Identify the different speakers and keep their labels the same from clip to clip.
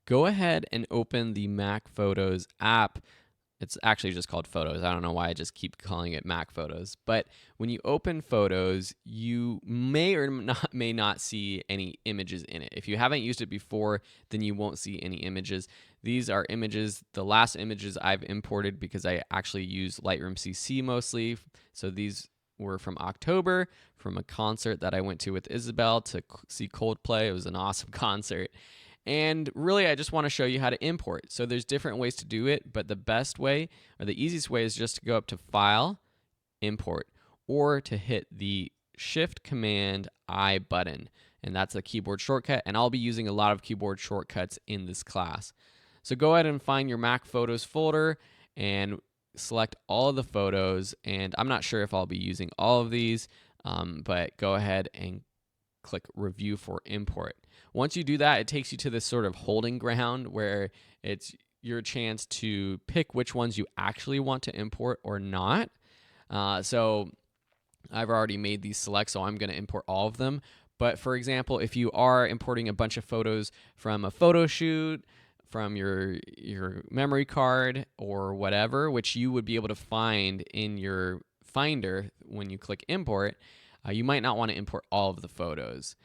Speaker 1: go ahead and open the Mac Photos app. It's actually just called Photos. I don't know why I just keep calling it Mac Photos. But when you open Photos, you may or may not see any images in it. If you haven't used it before, then you won't see any images. These are images, the last images I've imported because I actually use Lightroom CC mostly. So these were from October, from a concert that I went to with Isabel to see Coldplay. It was an awesome concert. And really, I just want to show you how to import. So there's different ways to do it, but the best way or the easiest way is just to go up to File, Import, or to hit the Shift Command I button. And that's a keyboard shortcut, and I'll be using a lot of keyboard shortcuts in this class. So go ahead and find your Mac Photos folder and select all of the photos. And I'm not sure if I'll be using all of these, but go ahead and click Review for Import. Once you do that, it takes you to this sort of holding ground where it's your chance to pick which ones you actually want to import or not. So I've already made these selects, so I'm going to import all of them. But for example, if you are importing a bunch of photos from a photo shoot, from your memory card or whatever, which you would be able to find in your Finder when you click Import, you might not want to import all of the photos.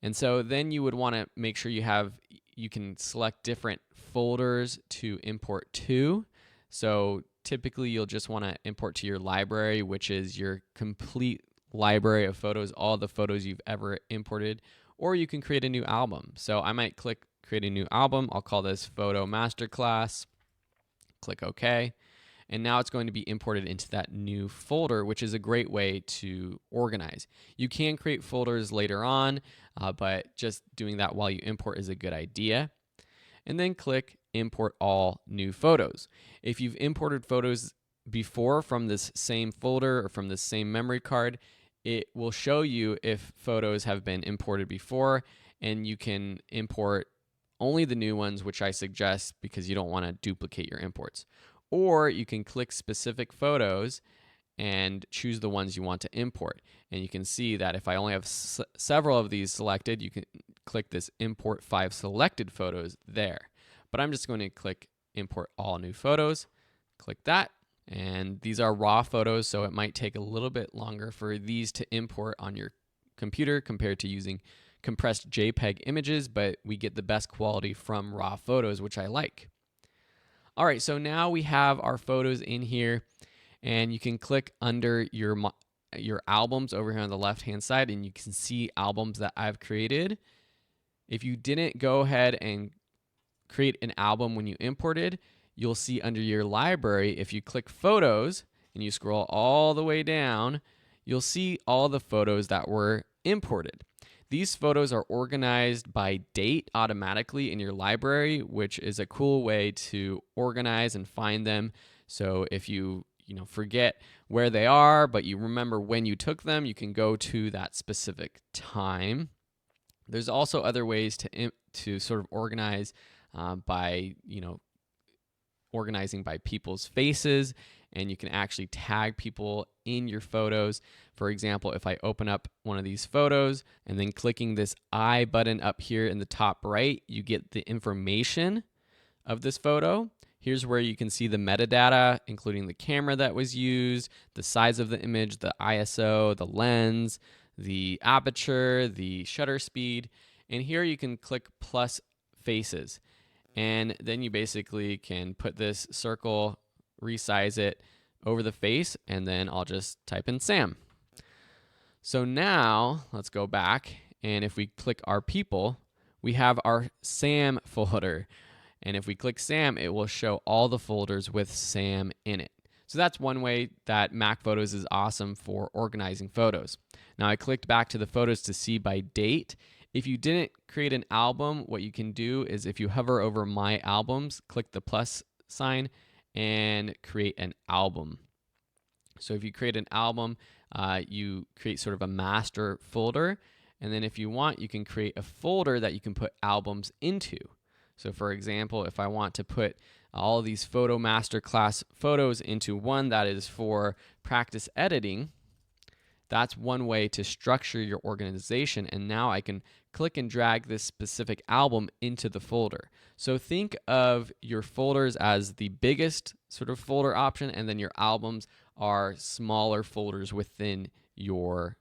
Speaker 1: And so then you would want to make sure you can select different folders to import to. So typically you'll just want to import to your library, which is your complete library of photos, all the photos you've ever imported, or you can create a new album. So I might click Create a New Album. I'll call this Photo Masterclass. Click OK. And now it's going to be imported into that new folder, which is a great way to organize. You can create folders later on, but just doing that while you import is a good idea. And then click Import All New Photos. If you've imported photos before from this same folder or from the same memory card, it will show you if photos have been imported before, and you can import only the new ones, which I suggest because you don't want to duplicate your imports. Or you can click specific photos and choose the ones you want to import. And you can see that if I only have several of these selected, you can click this Import 5 selected photos there. But I'm just going to click Import All New Photos. Click that. And these are raw photos, so it might take a little bit longer for these to import on your computer compared to using compressed JPEG images, but we get the best quality from raw photos, which I like. All right, so now we have our photos in here, and you can click under your albums over here on the left-hand side, and you can see albums that I've created. If you didn't go ahead and create an album when you imported, you'll see under your library, if you click Photos and you scroll all the way down, you'll see all the photos that were imported. These photos are organized by date automatically in your library, which is a cool way to organize and find them. So if you forget where they are, but you remember when you took them, you can go to that specific time. There's also other ways to sort of organize by organizing by people's faces, and you can actually tag people in your photos. For example, if I open up one of these photos and then clicking this I button up here in the top right, you get the information of this photo. Here's where you can see the metadata, including the camera that was used, the size of the image, the ISO, the lens, the aperture, the shutter speed. And here you can click plus faces. And then you basically can put this circle, resize it over the face, and then I'll just type in Sam. So now let's go back, and if we click our people, we have our Sam folder. And if we click Sam, it will show all the folders with Sam in it. So that's one way that Mac Photos is awesome for organizing photos. Now I clicked back to the photos to see by date. If you didn't create an album, what you can do is if you hover over My Albums, click the plus sign and create an album. So if you create an album, you create sort of a master folder. And then if you want, you can create a folder that you can put albums into. So for example, if I want to put all of these Photo Masterclass photos into one that is for practice editing, that's one way to structure your organization. And now I can click and drag this specific album into the folder. So think of your folders as the biggest sort of folder option, and then your albums are smaller folders within your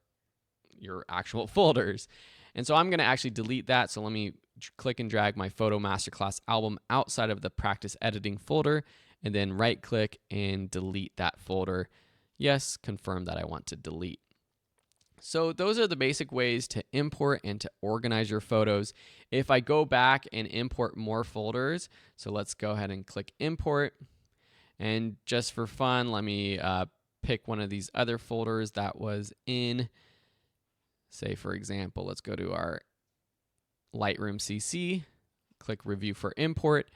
Speaker 1: actual folders. And so I'm going to actually delete that. So let me click and drag my Photo Masterclass album outside of the practice editing folder, and then right click and delete that folder. Yes, confirm that I want to delete. So those are the basic ways to import and to organize your photos. If I go back and import more folders, so let's go ahead and click import. And just for fun, let me pick one of these other folders that was in, say for example, let's go to our Lightroom CC, click review for import.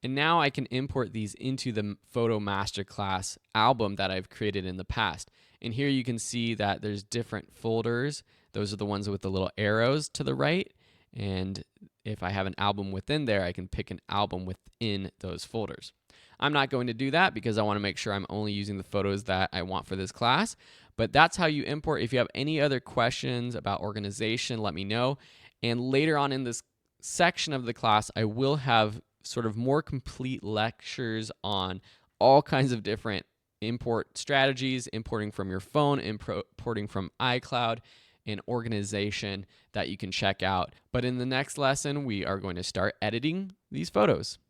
Speaker 1: And now I can import these into the Photo Masterclass album that I've created in the past. And here you can see that there's different folders. Those are the ones with the little arrows to the right. And if I have an album within there, I can pick an album within those folders. I'm not going to do that because I want to make sure I'm only using the photos that I want for this class. But that's how you import. If you have any other questions about organization, let me know. And later on in this section of the class, I will have sort of more complete lectures on all kinds of different import strategies, importing from your phone, importing from iCloud, and organization that you can check out. But in the next lesson, we are going to start editing these photos.